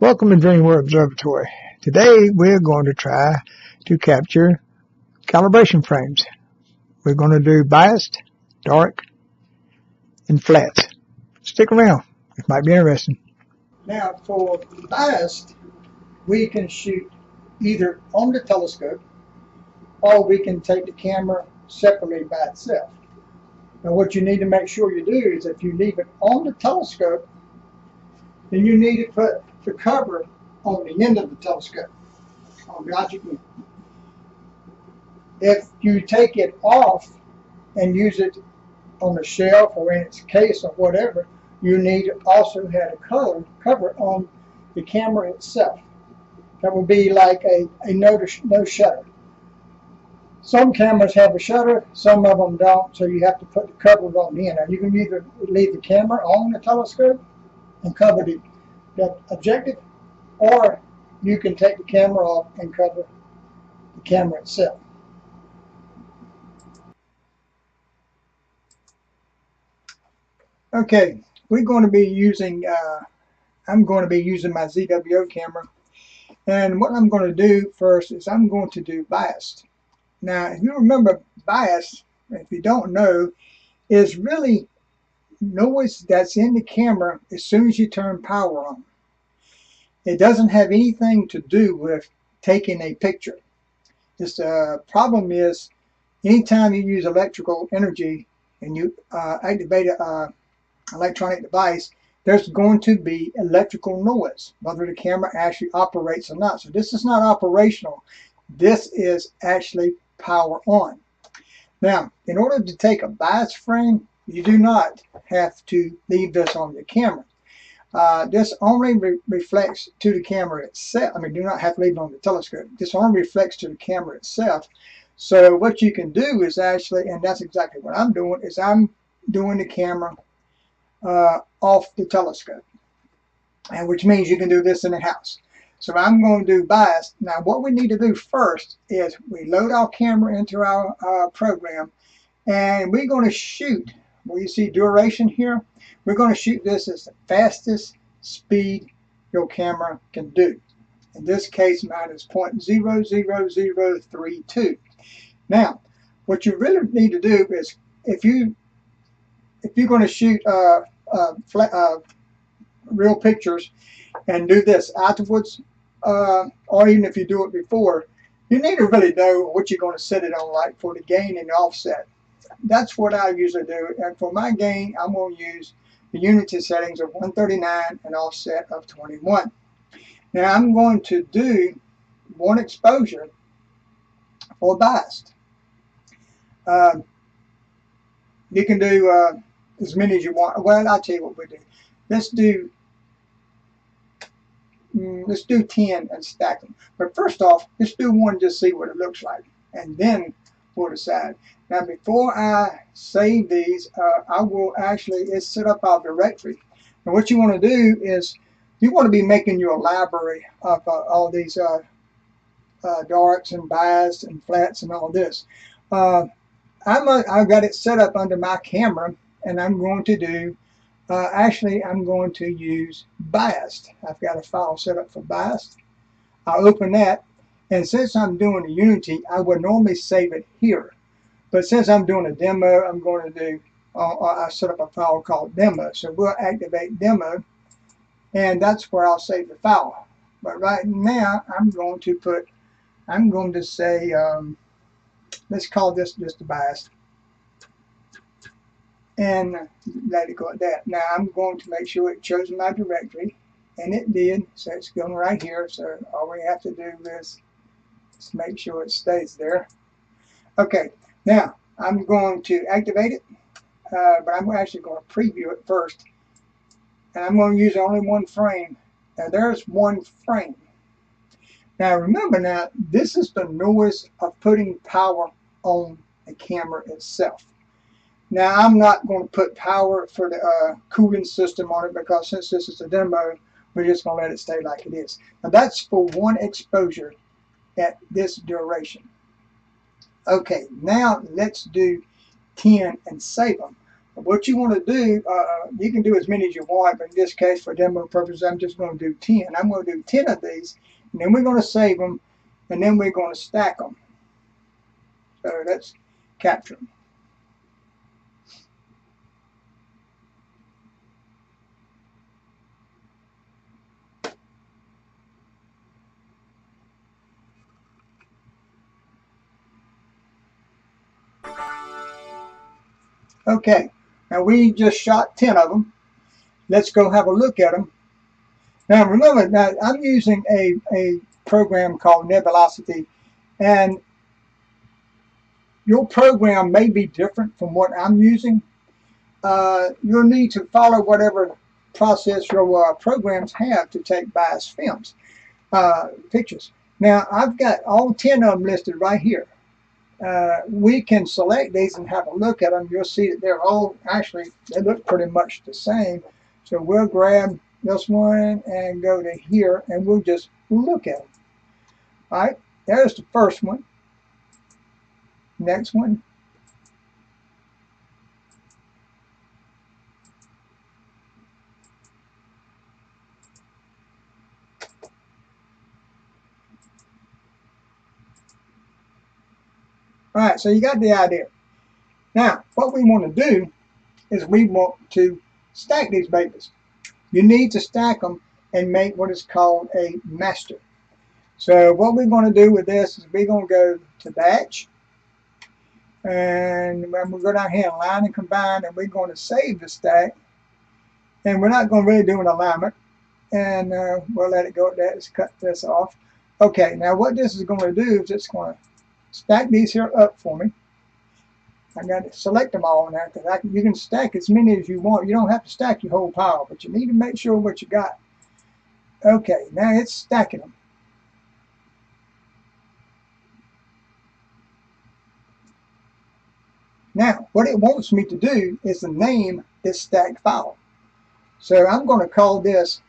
Welcome to Dreamworld Observatory. Today we're going to try to capture calibration frames. We're going to do biased, dark, and flats. Stick around. It might be interesting. Now for biased, we can shoot either on the telescope or we can take the camera separately by itself. Now what you need to make sure you do is if you leave it on the telescope, then you need to put the cover on the end of the telescope, on the object end. If you take it off and use it on the shelf or in its case or whatever, you need to also have a cover on the camera itself. That would be like a no shutter. Some cameras have a shutter, some of them don't, so you have to put the cover on the end. Now you can either leave the camera on the telescope and cover the objective, or you can take the camera off and cover the camera itself. Okay, we're going to be using, I'm going to be using my ZWO camera, and what I'm going to do first is I'm going to do biased. Now, if you remember, bias, if you don't know, is really noise that's in the camera as soon as you turn power on. It doesn't have anything to do with taking a picture. This problem is anytime you use electrical energy and you activate an electronic device, there's going to be electrical noise, whether the camera actually operates or not. So this is not operational. This is actually power on. Now, in order to take a bias frame, you do not have to leave this on your camera. This only reflects to the camera itself. I mean, do not have to leave it on the telescope. This only reflects to the camera itself. So what you can do is actually, and that's exactly what I'm doing, is I'm doing the camera off the telescope, and which means you can do this in the house. So I'm going to do bias. Now what we need to do first is we load our camera into our program, and we're going to shoot, where you see duration here, we're going to shoot this as the fastest speed your camera can do. In this case, mine is 0.00032. Now, what you really need to do is, if you're going to shoot real pictures and do this afterwards, or even if you do it before, you need to really know what you're going to set it on, like for the gain and the offset. That's what I usually do. And for my gain, I'm going to use the unity settings of 139 and offset of 21. Now I'm going to do one exposure for biased. You can do as many as you want. Well, I'll tell you what we do. Let's do 10 and stack them. But first off, let's do one, just see what it looks like, and then we'll decide. Now before I save these, I will actually set up our directory. And what you want to do is you want to be making your library of all these darks and bias and flats and all this. I've got it set up under my camera, and I'm going to do actually I'm going to use biased. I've got a file set up for biased. I'll open that, and since I'm doing a unity, I would normally save it here, but since I'm doing a demo, I'm going to do I set up a file called demo. So we'll activate demo, and that's where I'll save the file. But right now I'm going to say let's call this just a bias, and let it go at that. Now I'm going to make sure it chose my directory, and it did, so it's going right here. So all we have to do is just make sure it stays there. Okay, now I'm going to activate it, but I'm actually going to preview it first, and I'm going to use only one frame. Now there's one frame. Now remember, now this is the noise of putting power on the camera itself. Now I'm not going to put power for the cooling system on it, because since this is a demo, we're just going to let it stay like it is. Now that's for one exposure at this duration. Okay, now let's do 10 and save them. What you want to do, you can do as many as you want, but in this case, for demo purposes, I'm just going to do 10. I'm going to do 10 of these, and then we're going to save them, and then we're going to stack them. So let's capture them. Okay, now we just shot 10 of them. Let's go have a look at them. Now remember, now I'm using a program called Nebulosity, and your program may be different from what I'm using. You'll need to follow whatever process your programs have to take bias films, pictures. Now I've got all 10 of them listed right here. We can select these and have a look at them. You'll see that they're all, actually, they look pretty much the same. So we'll grab this one and go to here, and we'll just look at them. All right, there's the first one. Next one. All right, so you got the idea. Now, what we want to do is we want to stack these babies. You need to stack them and make what is called a master. So what we're going to do with this is we're going to go to batch, and we'll go down here and line and combine, and we're going to save the stack, and we're not going to really do an alignment, and we'll let it go at that. Let's cut this off. Okay, now what this is going to do is it's going to stack these here up for me. I got to select them all now, because you can stack as many as you want. You don't have to stack your whole pile, but you need to make sure what you got. Okay, now it's stacking them. Now, what it wants me to do is to name this stacked file. So I'm going to call this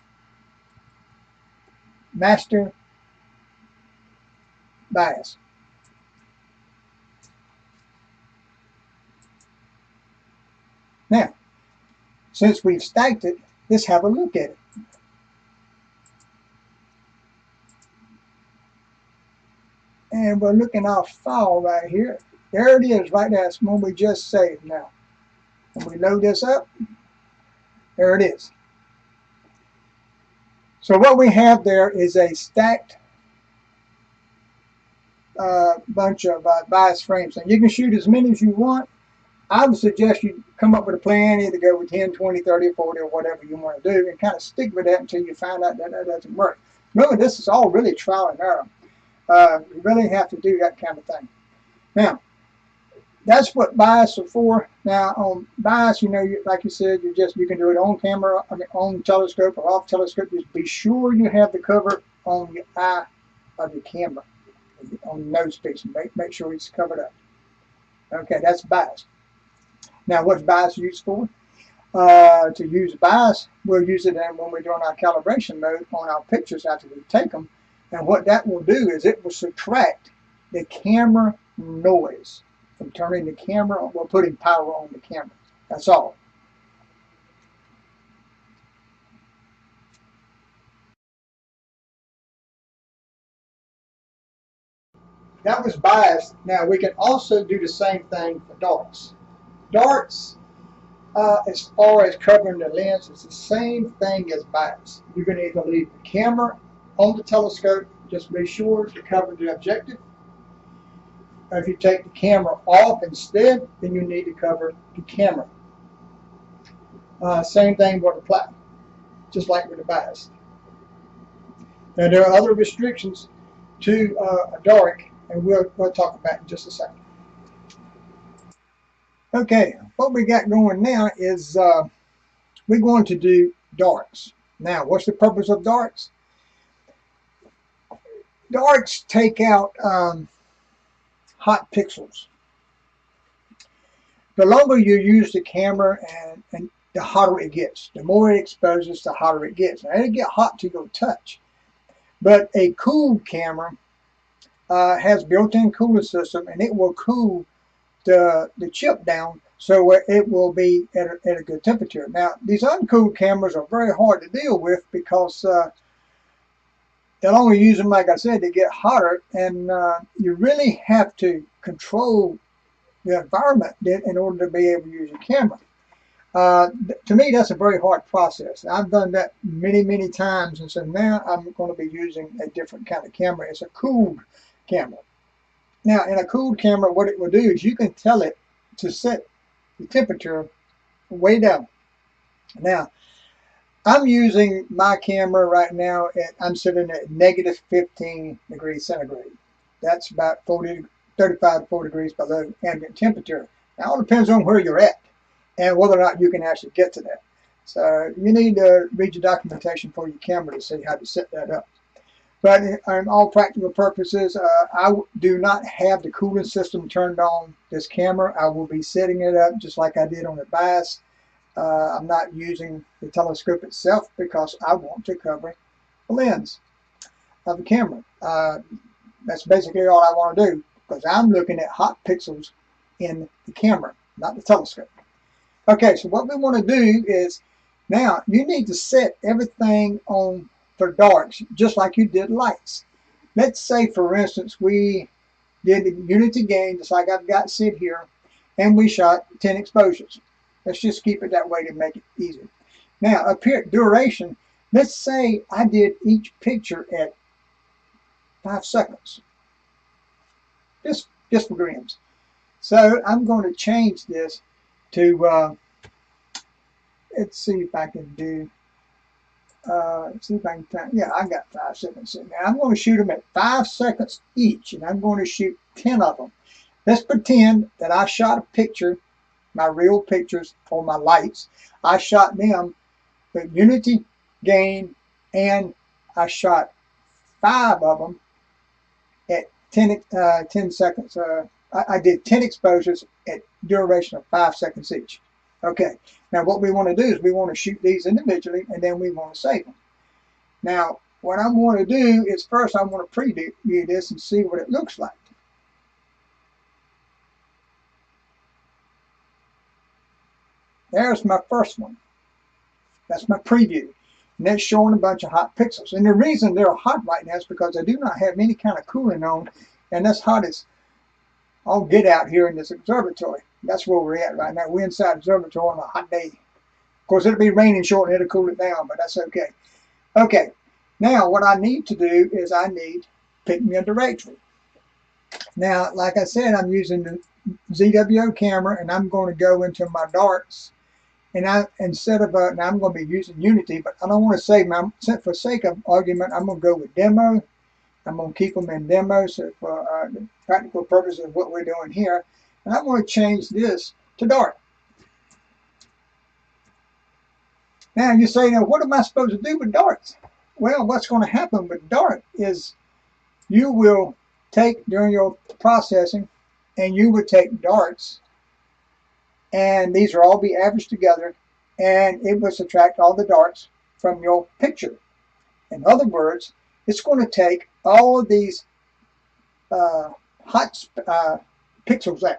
master bias. Now, since we've stacked it, let's have a look at it. And we're looking at our file right here. There it is, right there. That's one we just saved now. When we load this up, there it is. So what we have there is a stacked bunch of bias frames. And you can shoot as many as you want. I would suggest you come up with a plan, either go with 10, 20, 30, or 40, or whatever you want to do, and kind of stick with that until you find out that that doesn't work. Remember, this is all really trial and error. You really have to do that kind of thing. Now, that's what bias are for. Now, on bias, you know, like you said, you can do it on camera, on telescope or off telescope. Just be sure you have the cover on the eye of your camera, on the nose piece, and make sure it's covered up. Okay, that's bias. Now, what's bias used for? To use bias, we'll use it when we're doing our calibration mode on our pictures after we take them. And what that will do is it will subtract the camera noise from turning the camera on, or putting power on the camera. That's all. That was bias. Now we can also do the same thing for darts. Darts, as far as covering the lens, it's the same thing as bias. You can either leave the camera on the telescope, just be sure to cover the objective. If you take the camera off instead, then you need to cover the camera. Same thing would apply, just like with the bias. Now there are other restrictions to a dark, and we'll talk about in just a second. Okay, what we got going now is we're going to do darks. Now, what's the purpose of darks? Darks take out hot pixels. The longer you use the camera, and the hotter it gets. The more it exposes, the hotter it gets. Now, it'll get hot to your touch. But a cool camera has built-in cooling system, and it will cool the chip down so it will be at a good temperature. Now, these uncooled cameras are very hard to deal with because they'll only use them, like I said, to get hotter, and you really have to control the environment in order to be able to use your camera. To me, that's a very hard process. I've done that many times, and so now I'm going to be using a different kind of camera. It's a cooled camera. Now, in a cooled camera, what it will do is you can tell it to set the temperature way down. Now, I'm using my camera right now I'm sitting at negative 15 degrees centigrade. That's about 35 to 40 degrees below ambient temperature. Now, it all depends on where you're at and whether or not you can actually get to that. So you need to read your documentation for your camera to see how to set that up. But in all practical purposes, I do not have the cooling system turned on this camera. I will be setting it up just like I did on the Bass. I'm not using the telescope itself because I want to cover the lens of the camera. That's basically all I want to do because I'm looking at hot pixels in the camera, not the telescope. Okay, so what we want to do is now you need to set everything on for darks just like you did lights. Let's say, for instance, we did the unity gain just like I've got set here, and we shot 10 exposures. Let's just keep it that way to make it easy. Now, up here at duration, let's say I did each picture at 5 seconds. Just for grins. So I'm going to change this to, let's see if I can do, let's see if I can, yeah, I got 5 seconds in there. I'm going to shoot them at 5 seconds each, and I'm going to shoot 10 of them. Let's pretend that I shot a picture, my real pictures for my lights. I shot them with unity gain, and I shot 5 of them at 10 seconds. I did 10 exposures at duration of 5 seconds each. Okay, now what we want to do is we want to shoot these individually, and then we want to save them. Now, what I want to do is first I want to preview this and see what it looks like. There's my first one. That's my preview. And that's showing a bunch of hot pixels. And the reason they're hot right now is because I do not have any kind of cooling on, and that's hot as I'll get out here in this observatory. That's where we're at right now. We're inside the observatory on a hot day. Of course, it'll be raining shortly, it'll cool it down, but that's okay. Okay, now what I need to do is I need to pick me a directory. Now, like I said, I'm using the ZWO camera, and I'm going to go into my darks. And instead of, now I'm going to be using Unity, but I don't want to save my, for sake of argument, I'm going to go with demo. I'm going to keep them in demo, so for the practical purposes of what we're doing here. And I'm going to change this to dark. Now you say, now what am I supposed to do with darks? Well, what's going to happen with dark is you will take, during your processing, and you would take darks, and these will all be averaged together, and it will subtract all the darks from your picture. In other words, it's going to take all of these hot pixels out.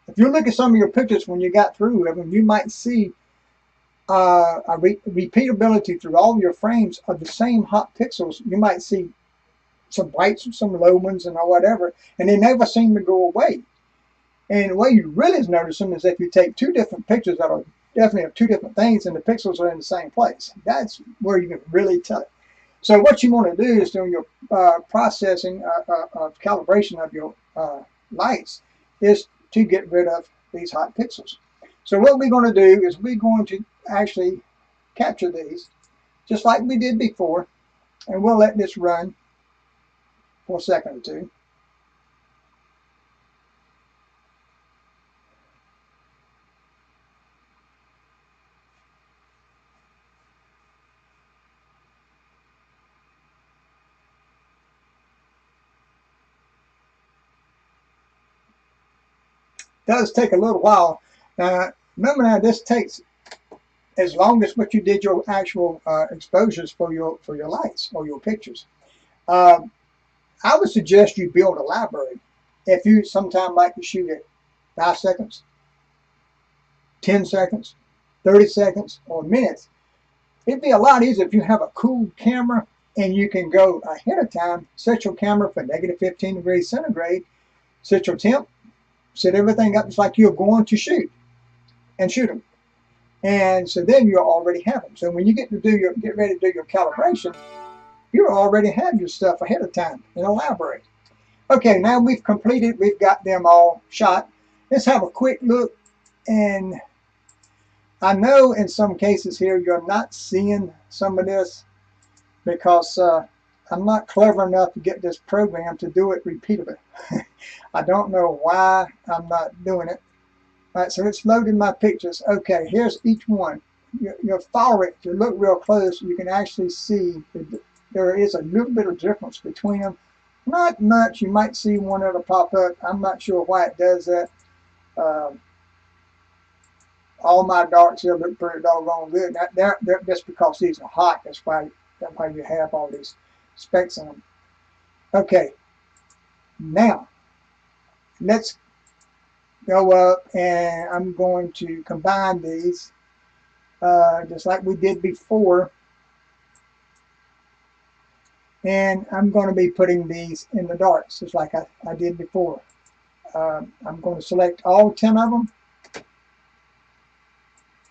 If you look at some of your pictures when you got through them, you might see a repeatability through all of your frames of the same hot pixels. You might see some brights, some low ones, and whatever, and they never seem to go away. And the way you really notice them is if you take 2 different pictures that are definitely of 2 different things, and the pixels are in the same place. That's where you can really tell it. So what you want to do is during your processing of calibration of your lights is to get rid of these hot pixels. So what we're going to do is we're going to actually capture these just like we did before, and we'll let this run for a second or two. Does take a little while. Remember now, this takes as long as what you did your actual exposures for your lights or your pictures. I would suggest you build a library if you sometime like to shoot at 5 seconds. 10 seconds, 30 seconds, or minutes. It'd be a lot easier if you have a cool camera and you can go ahead of time, set your camera for negative 15 degrees centigrade, set your temp, set everything up just like you're going to shoot and shoot them. And so then you already have them. So when you get ready to do your calibration, you already have your stuff ahead of time in a library. Okay, now we've completed, we've got them all shot. Let's have a quick look. And I know in some cases here you're not seeing some of this because I'm not clever enough to get this program to do it repeatedly. I don't know why I'm not doing it. All right, so it's loading my pictures. Okay, here's each one. You'll follow it. If you look real close, you can actually see that there is a little bit of difference between them. Not much. You might see one that'll pop up. I'm not sure why it does that. All my darks here look pretty doggone good. That's because these are hot. That's why you have all these specks on them. Okay, now let's go up and I'm going to combine these just like we did before. And I'm going to be putting these in the darks just like I did before. I'm going to select all 10 of them.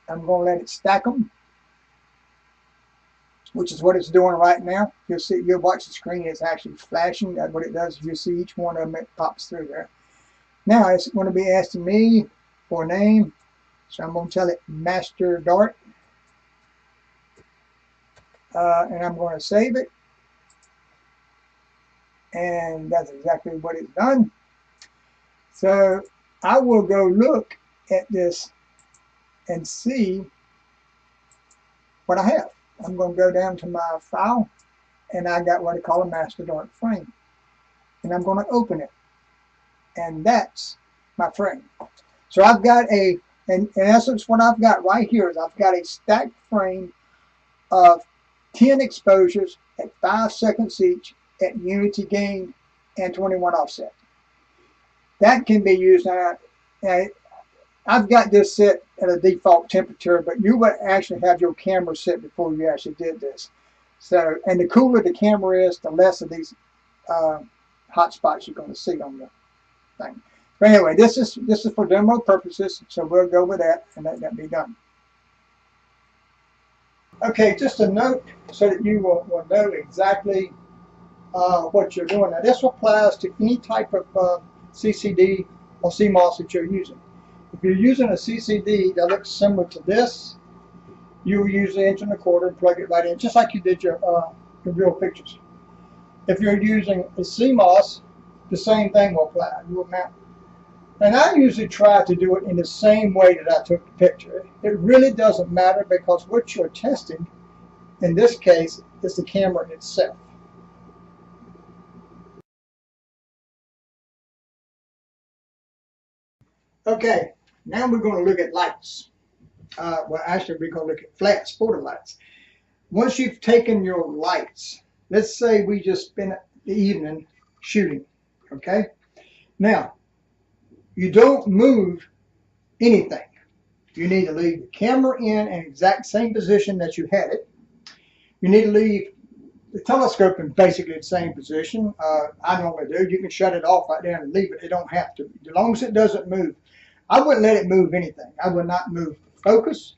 I'm going to let it stack them, which is what it's doing right now. You'll see, you'll watch the screen, it's actually flashing. That's what it does. You'll see each one of them, it pops through there. Now it's going to be asking me for a name, so I'm going to tell it Master Dart, and I'm going to save it, and that's exactly what it's done. So I will go look at this and see what I have. I'm going to go down to my file, and I got what I call a Master Dart frame, and I'm going to open it, and that's my frame. So I've got in essence, what I've got right here is I've got a stacked frame of 10 exposures at 5 seconds each at unity gain and 21 offset. That can be used now. I've got this set at a default temperature, but you would actually have your camera set before you actually did this. So, and the cooler the camera is, the less of these hot spots you're going to see on the thing. But anyway, this is for demo purposes, so we'll go with that and let that be done. Okay, just a note so that you will know exactly what you're doing. Now, this applies to any type of CCD or CMOS that you're using. If you're using a CCD that looks similar to this, you will use the inch and a quarter and plug it right in, just like you did your real pictures. If you're using a CMOS, the same thing will apply. You will mount. And I usually try to do it in the same way that I took the picture. It really doesn't matter because what you're testing, in this case, is the camera itself. Okay, now we're going to look at lights. Well, actually, we're going to look at flats for the lights. Once you've taken your lights, let's say we just spent the evening shooting, okay? Now, you don't move anything. You need to leave the camera in an exact same position that you had it. You need to leave the telescope in basically the same position. I normally do. You can shut it off right there and leave it. It don't have to. As long as it doesn't move. I wouldn't let it move anything. I would not move the focus.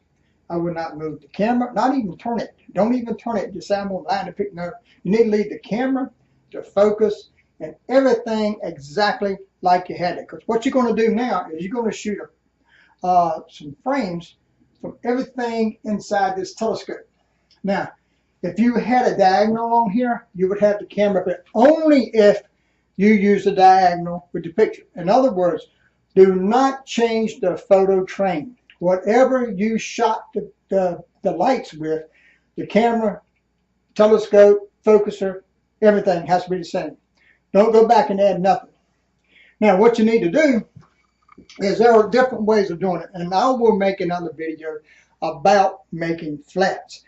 I would not move the camera. Not even turn it. Don't even turn it. Just say I'm going to line the pick. No. You need to leave the camera, the focus, and everything exactly like you had it. Because what you're going to do now is you're going to shoot some frames from everything inside this telescope. Now, if you had a diagonal on here, you would have the camera, but only if you use the diagonal with the picture. In other words, do not change the photo train. Whatever you shot the lights with, the camera, telescope, focuser, everything has to be the same. Don't go back and add nothing. Now, what you need to do is there are different ways of doing it, and I will make another video about making flats.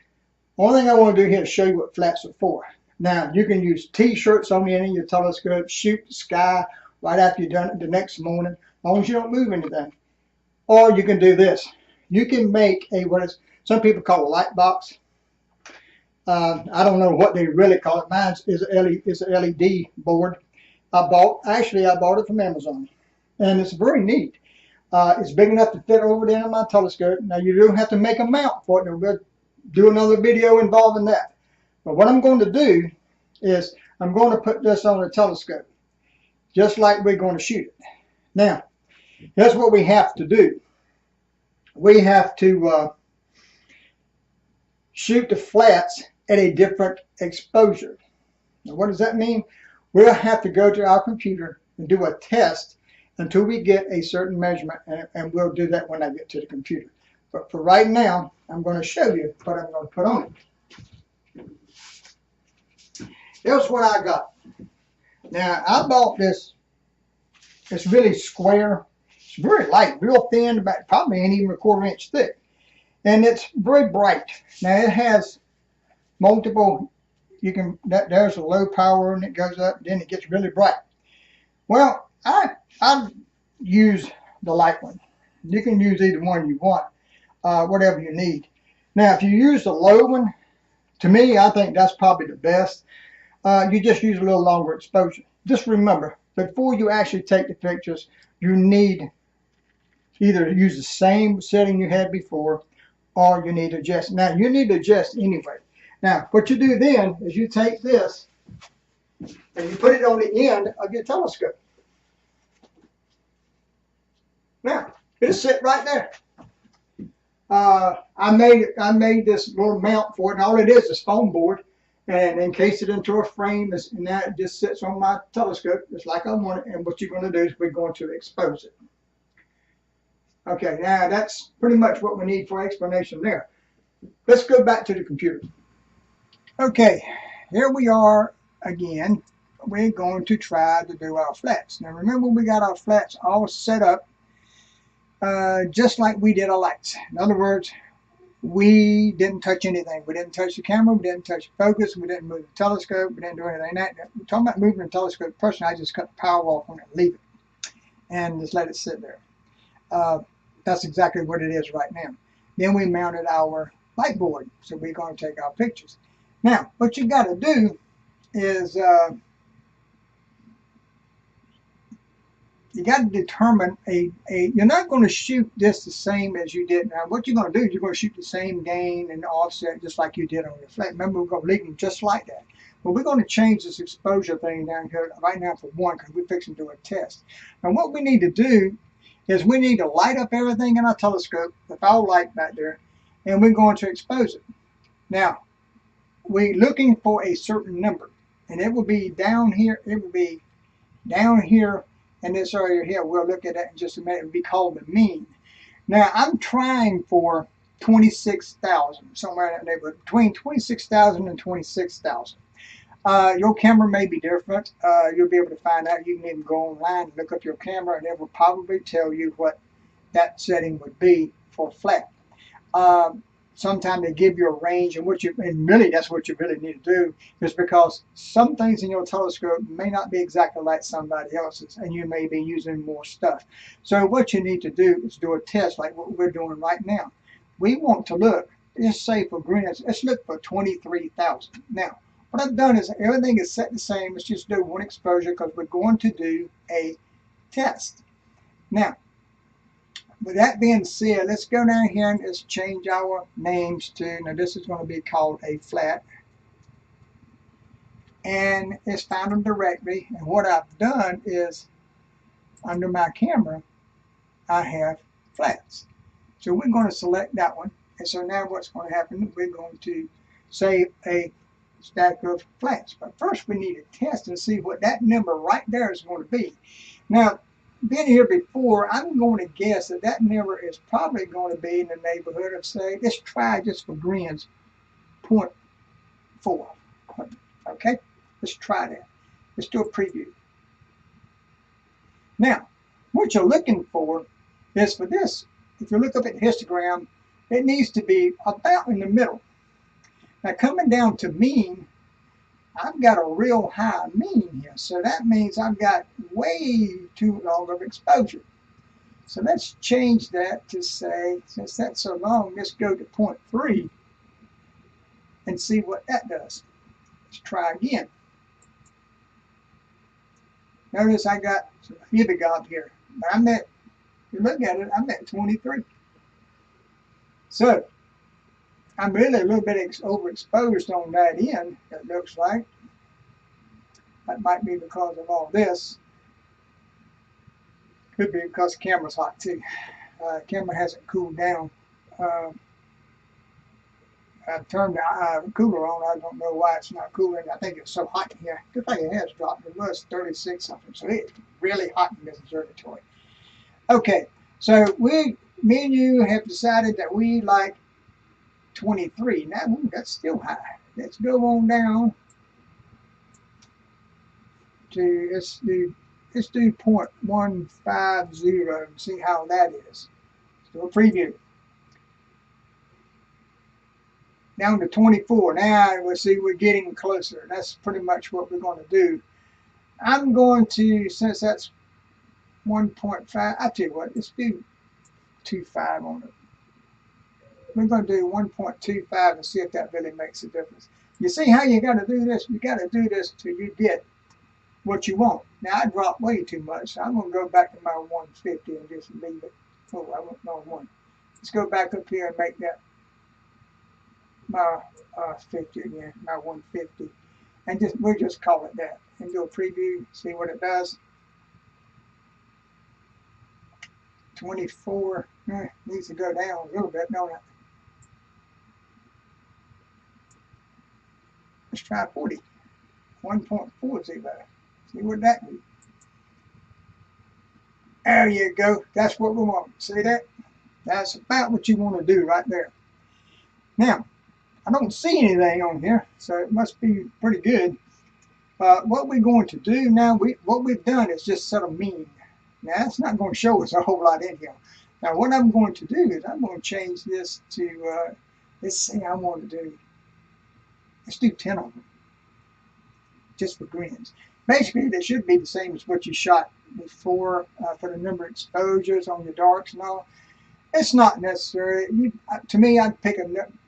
Only thing I want to do here is show you what flats are for. Now, you can use t-shirts on the end of your telescope, shoot the sky right after you've done it the next morning, as long as you don't move anything. Or you can do this. you can make a what is some people call a light box. I don't know what they really call it. Mine is an LED board. I bought it from Amazon, and it's very neat. It's big enough to fit over there in my telescope. Now you don't have to make a mount for it, and we'll do another video involving that. But what I'm going to do is I'm going to put this on the telescope, just like we're going to shoot it. Now, here's what we have to do. We have to shoot the flats at a different exposure. Now, what does that mean? We'll have to go to our computer and do a test until we get a certain measurement, and we'll do that when I get to the computer. But for right now, I'm going to show you what I'm going to put on it. Here's what I got. Now, I bought this. It's really square. It's very light, real thin, about probably ain't even a 1/4 inch thick. And it's very bright. Now, it has multiple, there's a low power and it goes up, then it gets really bright. Well, I use the light one. You can use either one you want, whatever you need. Now, if you use the low one, to me, I think that's probably the best. You just use a little longer exposure. Just remember, before you actually take the pictures, you need either use the same setting you had before, or you need to adjust. Now, you need to adjust anyway. Now, what you do then is you take this and you put it on the end of your telescope. Now, it'll sit right there. I made this little mount for it, and all it is foam board, and encase it into a frame, and now it just sits on my telescope just like I want it. And what you're going to do is we're going to expose it. Okay, now that's pretty much what we need for explanation there. Let's go back to the computer. Okay, here we are again. We're going to try to do our flats. Now remember, we got our flats all set up just like we did our lights. In other words, we didn't touch anything. We didn't touch the camera, we didn't touch the focus, we didn't move the telescope, we didn't do anything. We're talking about moving the telescope. Personally, I just cut the power off on it and leave it and just let it sit there. That's exactly what it is right now. Then we mounted our light board, so we're going to take our pictures. Now, what you got to do is you got to determine you're not going to shoot this the same as you did. Now, what you're going to do is you're going to shoot the same gain and offset just like you did on your flat. Remember, we're going to leave them just like that. But we're going to change this exposure thing down here right now for one, because we're fixing to do a test. Now, what we need to do is we need to light up everything in our telescope with our light back there, and we're going to expose it. Now, we're looking for a certain number, and it will be down here. It will be down here in this area here. We'll look at that in just a minute. It will be called the mean. Now, I'm trying for 26,000, somewhere in that neighborhood, between 26,000 and 26,000. Your camera may be different. You'll be able to find out. You can even go online and look up your camera, and it will probably tell you what that setting would be for flat. Sometimes they give you a range, and really that's what you really need to do, is because some things in your telescope may not be exactly like somebody else's, and you may be using more stuff. So what you need to do is do a test like what we're doing right now. We want to look, let's say for grins, let's look for 23,000. Now, what I've done is everything is set the same. Let's just do one exposure because we're going to do a test. Now, with that being said, let's go down here and let's change our names to, now this is going to be called a flat. And it's found them directly. And what I've done is, under my camera, I have flats. So we're going to select that one. And so now what's going to happen, we're going to save a stack of flats. But first we need to test and see what that number right there is going to be. Now, been here before, I'm going to guess that that number is probably going to be in the neighborhood of, say, let's try just for grins, 0.4. Okay, let's try that. Let's do a preview. Now, what you're looking for is for this, if you look up at the histogram, it needs to be about in the middle. Now, coming down to mean, I've got a real high mean here, so that means I've got way too long of exposure. So let's change that to say, since that's so long, let's go to 0.3 and see what that does. Let's try again. Notice I got some hibigob here. I'm at, if you look at it, I'm at 23. So I'm really a little bit overexposed on that end, it looks like. That might be because of all this. Could be because the camera's hot too. Camera hasn't cooled down. I turned the cooler on. I don't know why it's not cooling. I think it's so hot in here. Good thing it has dropped. It was 36 something. So it's really hot in this observatory. Okay, so me and you have decided that we like 23. Now, that's still high. Let's go on down to, let's do 0.150 and see how that is. Let's do a preview. Down to 24. Now we'll see we're getting closer. That's pretty much what we're going to do. I'm going to, since that's 1.5, I'll tell you what, let's do 2.5 on it. We're going to do 1.25 and see if that really makes a difference. You see how you got to do this? You got to do this till you get what you want. Now I dropped way too much, so I'm going to go back to my 150 and just leave it. Oh, I want no one. Let's go back up here and make that my 50 again, my 150, and we'll just call it that and do a preview, see what it does. 24 needs to go down a little bit, don't it? Let's try 40. 1.40. See what that do. There you go. That's what we want. See that? That's about what you want to do right there. Now, I don't see anything on here, so it must be pretty good. What we're going to do now, what we've done is just set a mean. Now, that's not going to show us a whole lot in here. Now, what I'm going to do is I'm going to change this to, let's see, I want to do, let's do 10 of them, just for grins. Basically, they should be the same as what you shot before for the number of exposures on your darks and all. It's not necessary. To me, I'd pick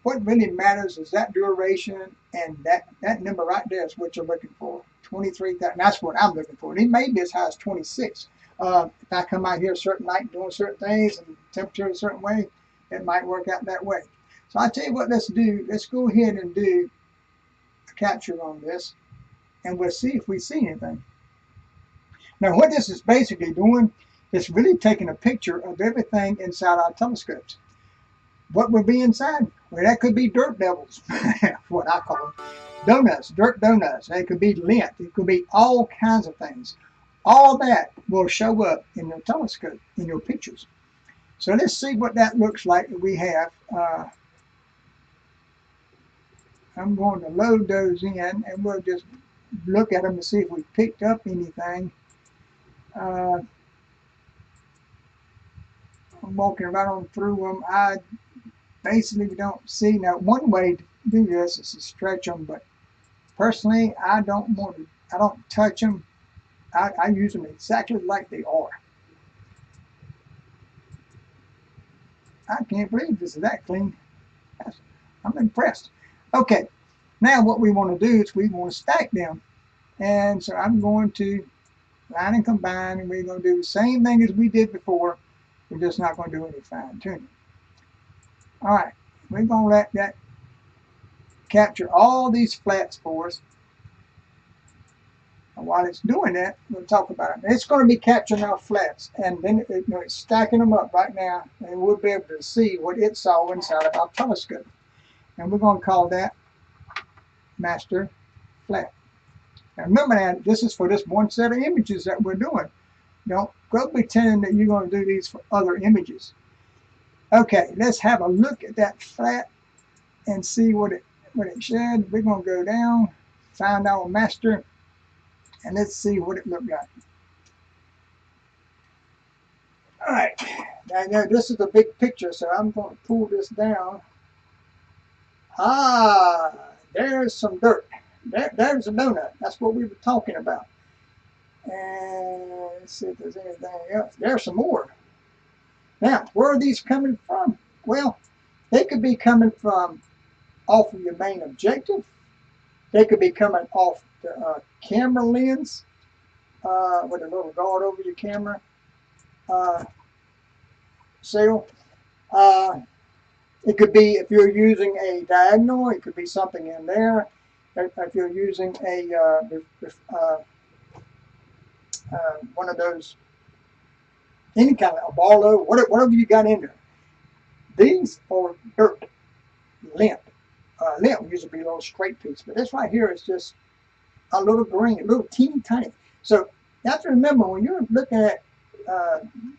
what really matters is that duration, and that number right there is what you're looking for. 23,000. That's what I'm looking for. And it may be as high as 26. If I come out here a certain night doing certain things and temperature a certain way, it might work out that way. So I tell you what, let's do. Let's go ahead and do a capture on this, and we'll see if we see anything. Now, what this is basically doing, it's really taking a picture of everything inside our telescopes. What would be inside? Well, that could be dirt devils, what I call them. Donuts, dirt donuts. They could be lint. It could be all kinds of things. All that will show up in your telescope, in your pictures. So let's see what that looks like that we have. I'm going to load those in, and we'll just look at them to see if we picked up anything. I'm walking right on through them. I basically don't see. Now, one way to do this is to stretch them, but personally, I don't touch them. I use them exactly like they are. I can't believe this is that clean. I'm impressed. Okay, now what we want to do is we want to stack them. And so I'm going to line and combine, and we're going to do the same thing as we did before. We're just not going to do any fine tuning. All right, we're going to let that capture all these flats for us. And while it's doing that, we'll talk about it. It's going to be capturing our flats, and then it's stacking them up right now, and we'll be able to see what it saw inside of our telescope. And we're going to call that master flat. Now remember that this is for this one set of images that we're doing. Don't go pretending that you're going to do these for other images. Okay, let's have a look at that flat and see what it said. We're going to go down, find our master, and let's see what it looked like. All right, now this is a big picture, so I'm going to pull this down. Ah, there's some dirt. There's a donut. That's what we were talking about. And let's see if there's anything else. There's some more. Now, where are these coming from? Well, they could be coming from off of your main objective. They could be coming off the camera lens with a little guard over your camera seal. It could be, if you're using a diagonal, it could be something in there. If you're using a one of those, any kind of a Barlow, whatever you got in there. These are dirt, lint. Lint would usually be a little straight piece, but this right here is just a little green, a little teeny tiny. So you have to remember, when you're looking at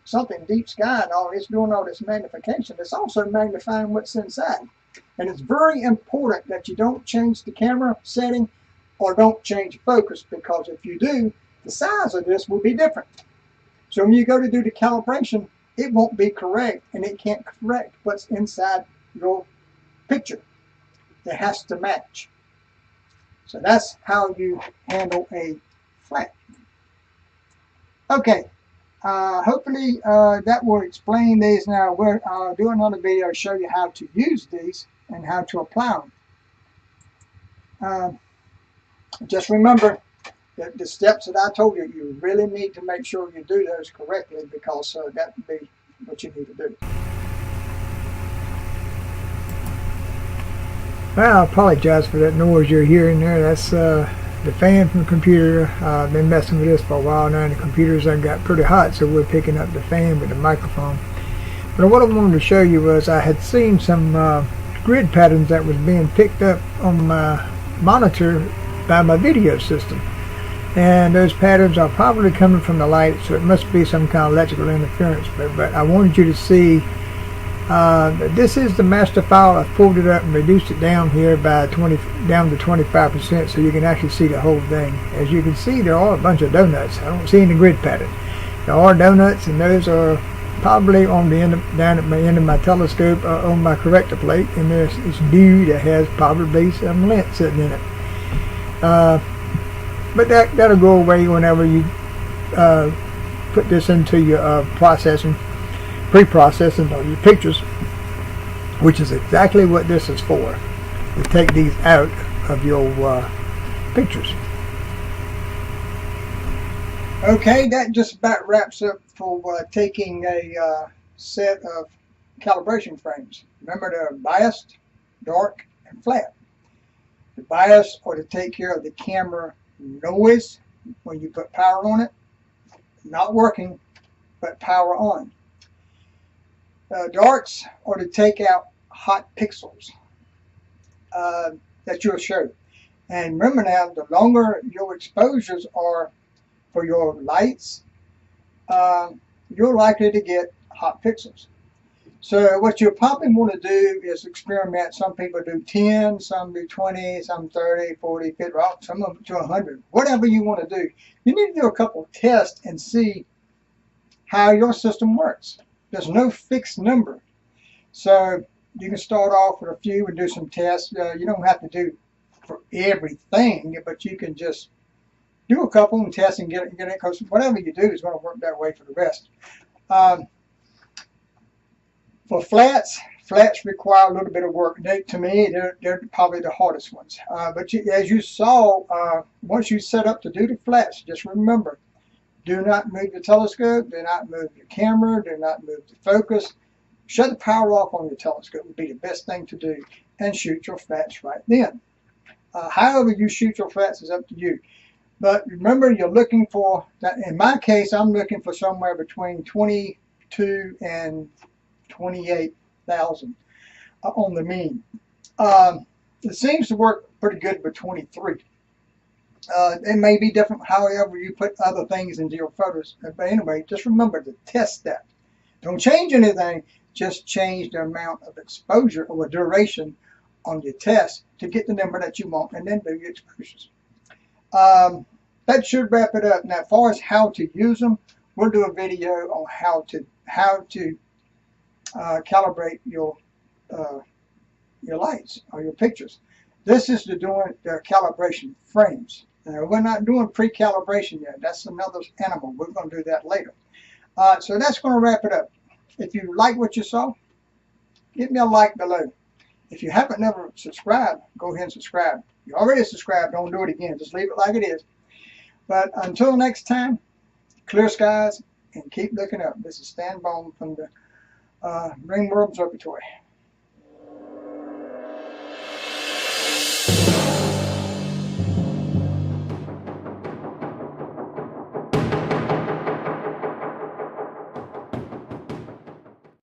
something deep sky and all, it's doing all this magnification, it's also magnifying what's inside. And it's very important that you don't change the camera setting or don't change focus, because if you do, the size of this will be different. So when you go to do the calibration, it won't be correct, and it can't correct what's inside your picture. It has to match. So that's how you handle a flat. Okay, hopefully that will explain these. Now I'll do another video to show you how to use these and how to apply them. Just remember that the steps that I told you, you really need to make sure you do those correctly, because that would be what you need to do. Well, I apologize for that noise you're hearing there. That's the fan from the computer. I've been messing with this for a while now, and the computers have got pretty hot, so we're picking up the fan with the microphone. But what I wanted to show you was I had seen some grid patterns that was being picked up on my monitor by my video system. And those patterns are probably coming from the light, so it must be some kind of electrical interference. But I wanted you to see this is the master file. I've pulled it up and reduced it down here by down to 25%, so you can actually see the whole thing. As you can see, there are a bunch of donuts. I don't see any grid pattern. There are donuts, and those are probably on the end down at the end of my telescope on my corrector plate, and there's this dew that has probably some lint sitting in it. But that'll go away whenever you put this into your pre-processing of your pictures, which is exactly what this is for, to take these out of your pictures. Okay, that just about wraps up for taking a set of calibration frames. Remember, they're biased, dark, and flat. The bias are to take care of the camera noise when you put power on it. Not working, but power on. Darks are to take out hot pixels that you'll show. And remember now, the longer your exposures are for your lights, you're likely to get hot pixels. So what you probably want to do is experiment. Some people do 10, some do 20, some 30, 40, 50, some of them to 100. Whatever you want to do. You need to do a couple of tests and see how your system works. There's no fixed number. So you can start off with a few and do some tests. You don't have to do for everything, but you can just do a couple and test and get it, because whatever you do is going to work that way for the rest. For flats require a little bit of work. To me, they're probably the hardest ones. But as you saw, once you set up to do the flats, just remember, do not move the telescope, do not move your camera, do not move the focus. Shut the power off on your telescope would be the best thing to do, and shoot your flats right then. However you shoot your flats is up to you. But remember, you're looking for, that. In my case, I'm looking for somewhere between 22 and 28,000 on the mean. It seems to work pretty good with 23. It may be different however you put other things into your photos. But anyway, just remember to test that. Don't change anything, just change the amount of exposure or duration on your test to get the number that you want, and then do your exposures. That should wrap it up. Now, as far as how to use them, we'll do a video on how to calibrate your lights or your pictures. This is doing the calibration frames. Now, we're not doing pre-calibration yet. That's another animal. We're going to do that later. So that's going to wrap it up. If you like what you saw, give me a like below. If you haven't never subscribed, go ahead and subscribe. You already subscribed, don't do it again. Just leave it like it is. But until next time, clear skies and keep looking up. This is Stan Bone from the Dreamworld Observatory.